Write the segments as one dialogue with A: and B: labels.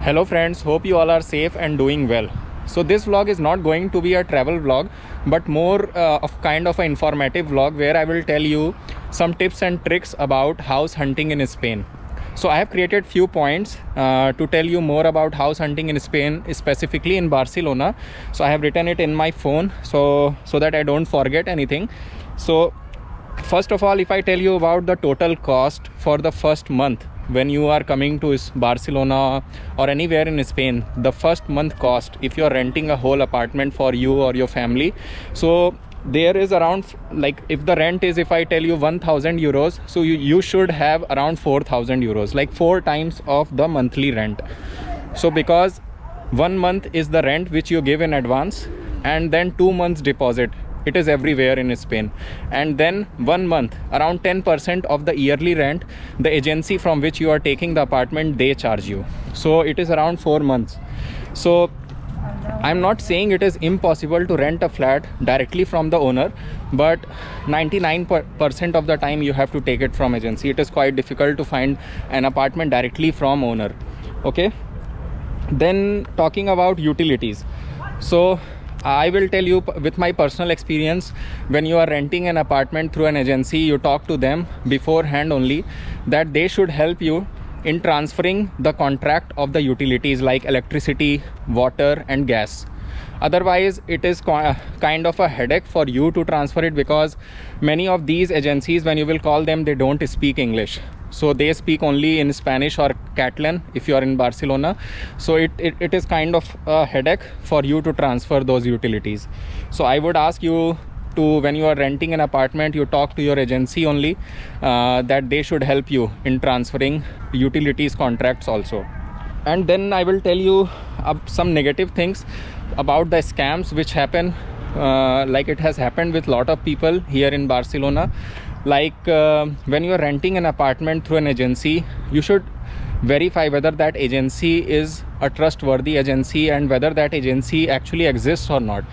A: Hello friends, hope you all are safe and doing well. So this vlog is not going to be a travel vlog but more of kind of an informative vlog where I will tell you some tips and tricks about house hunting in Spain. So I have created few points to tell you more about house hunting in Spain, specifically in Barcelona. So I have written it in my phone so that I don't forget anything. So first of all, if I tell you about the total cost for the first month when you are coming to Barcelona or anywhere in Spain, the first month cost if you are renting a whole apartment for you or your family, so there is around, like, if the rent is, if I tell you 1000 euros, so you should have around 4000 euros, like 4 times of the monthly rent. So because 1 month is the rent which you give in advance, and then 2 months deposit, it is everywhere in Spain, and then 1 month, around 10% of the yearly rent, the agency from which you are taking the apartment, they charge you. So it is around 4 months. So I'm not saying it is impossible to rent a flat directly from the owner, but 99% of the time you have to take it from agency. It is quite difficult to find an apartment directly from owner. Okay, then talking about utilities, so I will tell you with my personal experience, when you are renting an apartment through an agency, you talk to them beforehand only that they should help you in transferring the contract of the utilities like electricity, water and gas. Otherwise it is kind of a headache for you to transfer it, because many of these agencies, when you will call them, they don't speak English. So they speak only in Spanish or Catalan if you are in Barcelona. So it is kind of a headache for you to transfer those utilities. So I would ask you to, when you are renting an apartment, you talk to your agency only, that they should help you in transferring utilities contracts also. And then I will tell you some negative things about the scams which happen, like it has happened with lot of people here in Barcelona. Like when you are renting an apartment through an agency, you should verify whether that agency is a trustworthy agency and whether that agency actually exists or not.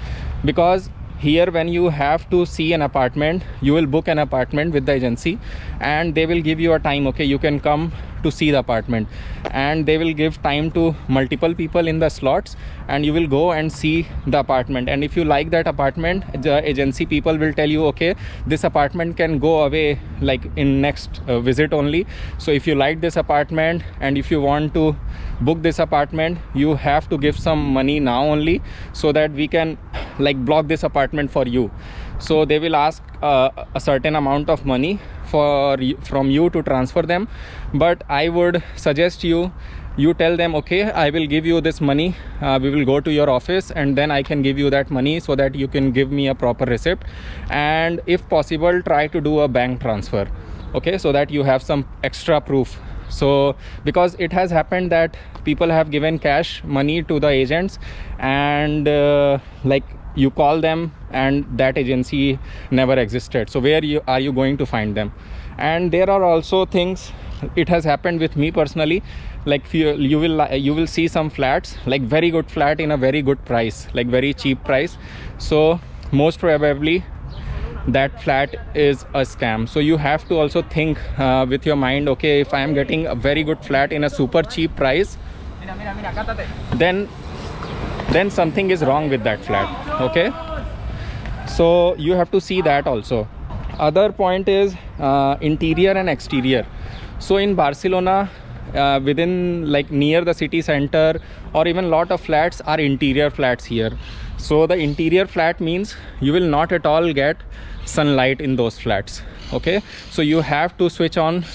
A: Because here, when you have to see an apartment, you will book an apartment with the agency and they will give you a time, okay, you can come to see the apartment, and they will give time to multiple people in the slots, and you will go and see the apartment. And if you like that apartment, the agency people will tell you, okay, this apartment can go away like in next visit only. So if you like this apartment and if you want to book this apartment, you have to give some money now only, so that we can like block this apartment for you. So they will ask a certain amount of money from you to transfer them. But I would suggest you tell them, okay, I will give you this money, we will go to your office and then I can give you that money, so that you can give me a proper receipt. And if possible, try to do a bank transfer, okay, so that you have some extra proof. So because it has happened that people have given cash money to the agents, and like you call them and that agency never existed. So where are you going to find them? And there are also things, it has happened with me personally, like you will see some flats, like very good flat in a very good price, like very cheap price. So most probably that flat is a scam. So you have to also think with your mind, okay, if I am getting a very good flat in a super cheap price, then something is wrong with that flat. Okay, so you have to see that also. Other point is interior and exterior. So in Barcelona, within, like near the city center, or even lot of flats are interior flats here. So the interior flat means you will not at all get sunlight in those flats. Okay, so you have to switch on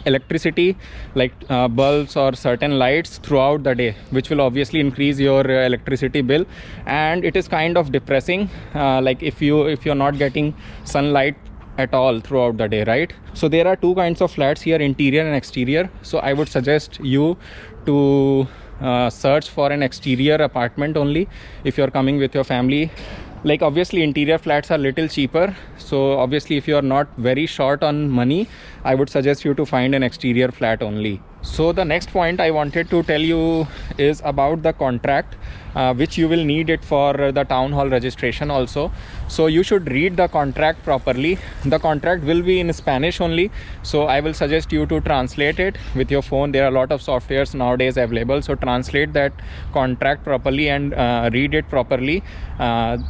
A: electricity, like bulbs or certain lights throughout the day, which will obviously increase your electricity bill. And it is kind of depressing, like if you're not getting sunlight at all throughout the day, right? So there are two kinds of flats here, interior and exterior. So I would suggest you to search for an exterior apartment only if you're coming with your family. Like obviously interior flats are little cheaper, so obviously if you are not very short on money, I would suggest you to find an exterior flat only. So the next point I wanted to tell you is about the contract which you will need it for the town hall registration also. So you should read the contract properly. The contract will be in Spanish only, so I will suggest you to translate it with your phone. There are a lot of softwares nowadays available, so translate that contract properly and read it properly,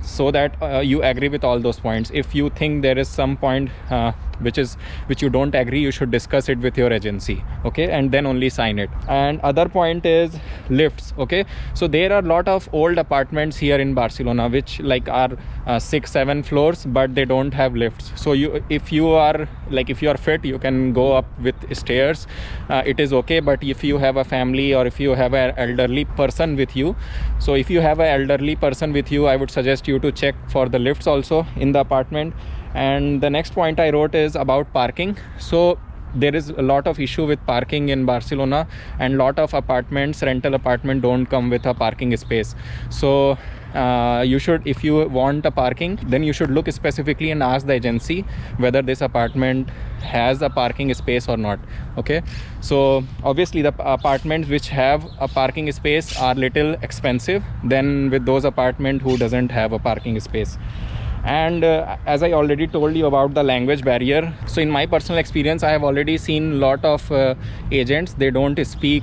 A: so that you agree with all those points. If you think there is some point which you don't agree, you should discuss it with your agency, okay, and then only sign it. And other point is lifts, okay. So there are a lot of old apartments here in Barcelona which like are 6-7 floors, but they don't have lifts. So if you are fit, you can go up with stairs, it is okay. But if you have a family or if you have an elderly person with you, so if you have an elderly person with you, I would suggest you to check for the lifts also in the apartment. And the next point I wrote is about parking. So there is a lot of issue with parking in Barcelona, and lot of rental apartment don't come with a parking space. So you should, if you want a parking, then you should look specifically and ask the agency whether this apartment has a parking space or not, okay. So obviously the apartments which have a parking space are little expensive than with those apartment who doesn't have a parking space. And as I already told you about the language barrier, so in my personal experience, I have already seen a lot of agents, they don't speak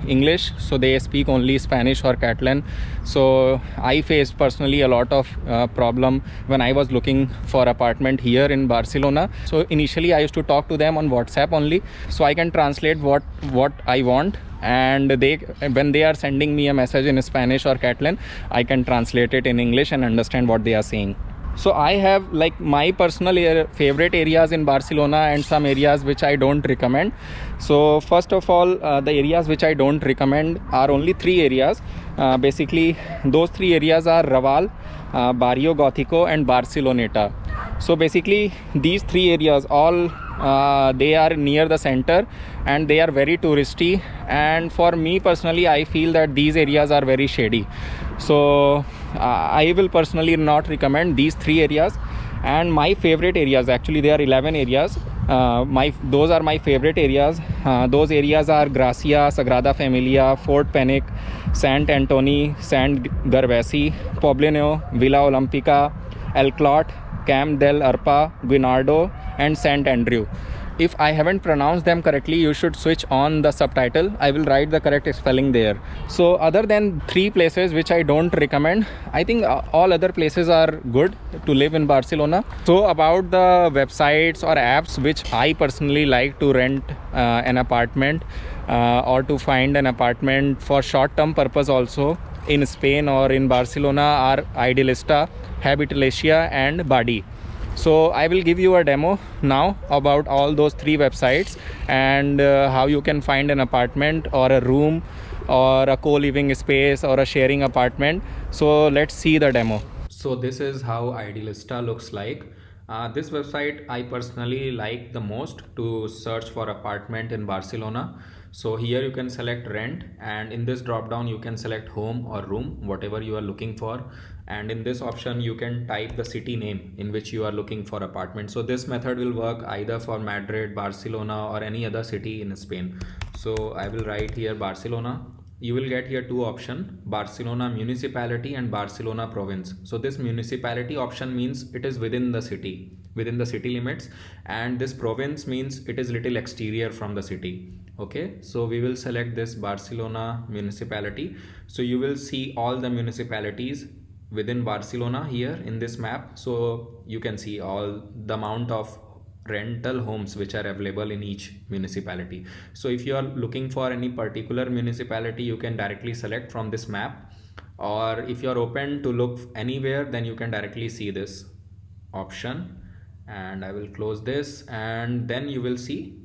A: English, so they speak only Spanish or Catalan. So I faced personally a lot of problem when I was looking for apartment here in Barcelona. So initially I used to talk to them on WhatsApp only, so I can translate what I want, and when they are sending me a message in Spanish or Catalan, I can translate it in English and understand what they are saying. So I have like my personal favorite areas in Barcelona and some areas which I don't recommend. So first of all, the areas which I don't recommend are only 3 areas. Basically those 3 areas are Raval, Barrio Gótico and Barceloneta. So basically these 3 areas all they are near the center and they are very touristy, and for me personally I feel that these areas are very shady. So I will personally not recommend these 3 areas. And my favorite areas, actually there are 11 areas, those are my favorite areas. Those areas are Gracia, Sagrada Familia, Fort Penic, Sant Antoni, Sant Gervasi, Poblenou, Villa Olímpica, El Clot, Camp del Arpa, Guinardo and Sant Andreu. If I haven't pronounced them correctly, you should switch on the subtitle. I will write the correct spelling there. So other than 3 places which I don't recommend, I think all other places are good to live in Barcelona. So about the websites or apps which I personally like to rent an apartment or to find an apartment for short-term purpose also in Spain or in Barcelona are Idealista, Habitalatia and Badi. So I will give you a demo now about all those 3 websites and how you can find an apartment or a room or a co-living space or a sharing apartment. So let's see the demo. So this is how Idealista looks like. This website I personally like the most to search for apartment in Barcelona. So here you can select rent, and in this drop down you can select home or room, whatever you are looking for. And in this option you can type the city name in which you are looking for apartment. So this method will work either for Madrid, Barcelona or any other city in Spain. So I will write here Barcelona. You will get here 2 options, Barcelona municipality and Barcelona province. So this municipality option means it is within the city limits, and this province means it is little exterior from the city. Okay, so we will select this Barcelona municipality. So you will see all the municipalities within Barcelona here in this map. So you can see all the amount of rental homes which are available in each municipality. So if you are looking for any particular municipality, you can directly select from this map, or if you are open to look anywhere, then you can directly see this option. And I will close this, and then you will see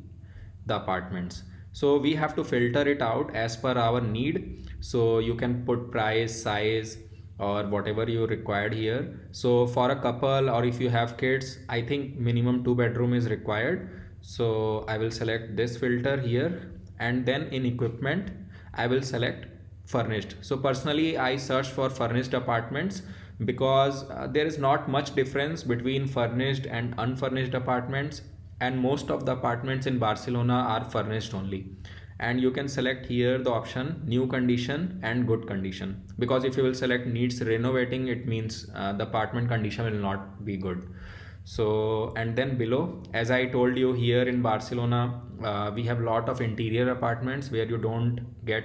A: the apartments. So we have to filter it out as per our need. So you can put price, size or whatever you required here. So for a couple or if you have kids, I think minimum 2 bedroom is required. So I will select this filter here, and then in equipment I will select furnished. So personally I search for furnished apartments because there is not much difference between furnished and unfurnished apartments, and most of the apartments in Barcelona are furnished only. and you can select here the option new condition and good condition, because if you will select needs renovating, it means the apartment condition will not be good. So, and then below, as I told you, here in Barcelona we have lot of interior apartments where you don't get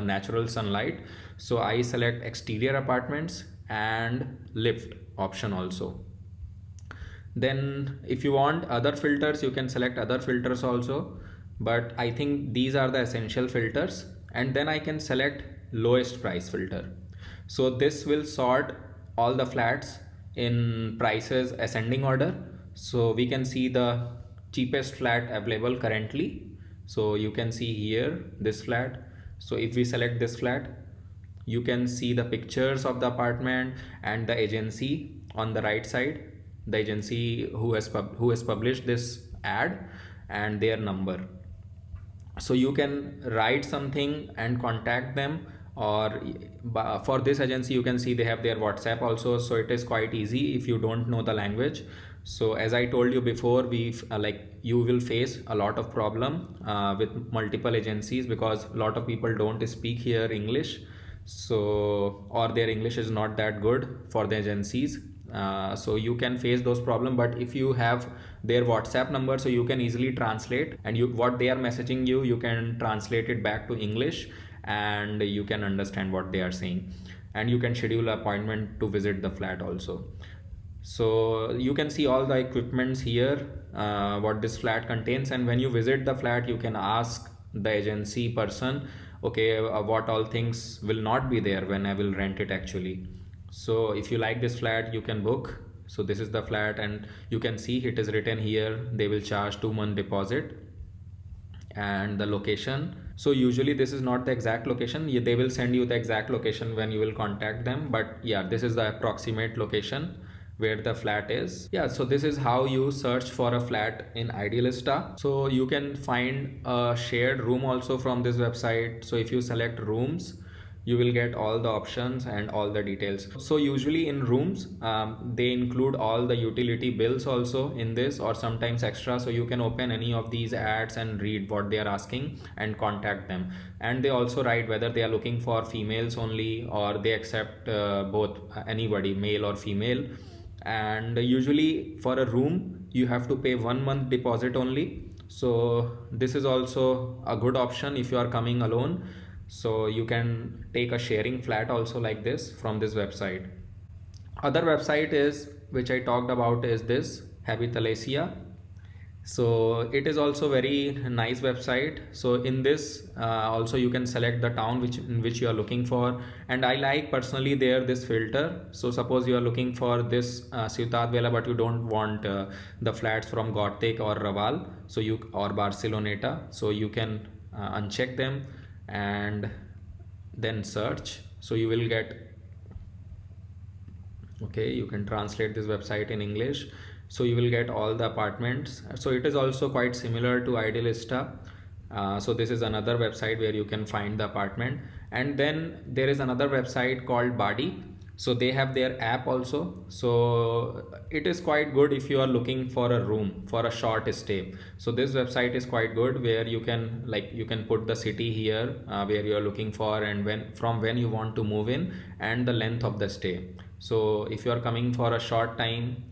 A: natural sunlight. So I select exterior apartments and lift option also. Then if you want other filters, you can select other filters also, but I think these are the essential filters. And then I can select lowest price filter. So this will sort all the flats in prices ascending order. So we can see the cheapest flat available currently. So you can see here this flat. So if we select this flat, you can see the pictures of the apartment and the agency on the right side, the agency who has published this ad and their number. So you can write something and contact them, or for this agency you can see they have their WhatsApp also, so it is quite easy if you don't know the language. So as I told you before, you will face a lot of problem with multiple agencies, because a lot of people don't speak here English, so or their English is not that good for the agencies. So you can face those problems, but if you have their WhatsApp number, so you can easily translate, and what they are messaging you can translate it back to English, and you can understand what they are saying, and you can schedule an appointment to visit the flat also. So you can see all the equipments here, what this flat contains, and when you visit the flat you can ask the agency person, okay, what all things will not be there when I will rent it actually. So if you like this flat, you can book. So this is the flat, and you can see it is written here they will charge 2-month deposit, and the location. So usually this is not the exact location, they will send you the exact location when you will contact them, but yeah, this is the approximate location where the flat is. Yeah, so this is how you search for a flat in Idealista. So you can find a shared room also from this website. So if you select rooms, you will get all the options and all the details. So usually in rooms, they include all the utility bills also in this, or sometimes extra. So you can open any of these ads and read what they are asking and contact them. And they also write whether they are looking for females only, or they accept both, anybody, male or female. And usually for a room you have to pay 1 month deposit only. So this is also a good option if you are coming alone. So you can take a sharing flat also like this from this website. Other website is, which I talked about, is this Habitalesia. So it is also very nice website. So in this also you can select the town in which you are looking for, and I like personally there this filter. So suppose you are looking for this Ciutat Vella, but you don't want the flats from Gothic or Raval, so or Barceloneta, so you can uncheck them and then search. So you will get, okay, you can translate this website in English. So you will get all the apartments. So it is also quite similar to Idealista. So this is another website where you can find the apartment. And then there is another website called Badi. So they have their app also. So it is quite good if you are looking for a room for a short stay. So this website is quite good, where you can put the city here where you are looking for, and when you want to move in, and the length of the stay. So if you are coming for a short time,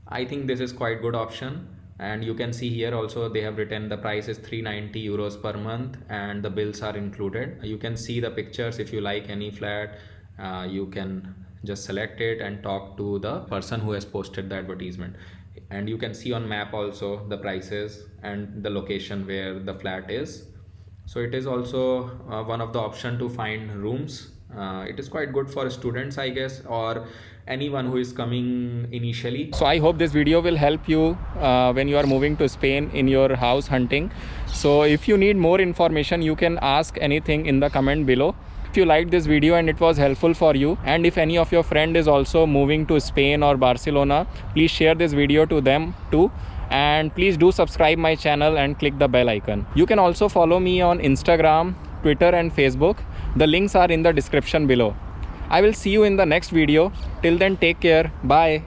A: I think this is quite good option. And you can see here also they have written the price is 390 euros per month, and the bills are included. You can see the pictures. If you like any flat, you can just select it and talk to the person who has posted the advertisement. And you can see on map also the prices and the location where the flat is. So it is also one of the option to find rooms. It is quite good for students, I guess, or anyone who is coming initially. So I hope this video will help you when you are moving to Spain in your house hunting. So if you need more information, you can ask anything in the comment below. If you liked this video and it was helpful for you, and if any of your friend is also moving to Spain or Barcelona, please share this video to them too. And please do subscribe my channel and click the bell icon. You can also follow me on Instagram, Twitter and Facebook. The links are in the description below. I will see you in the next video. Till then, take care. Bye.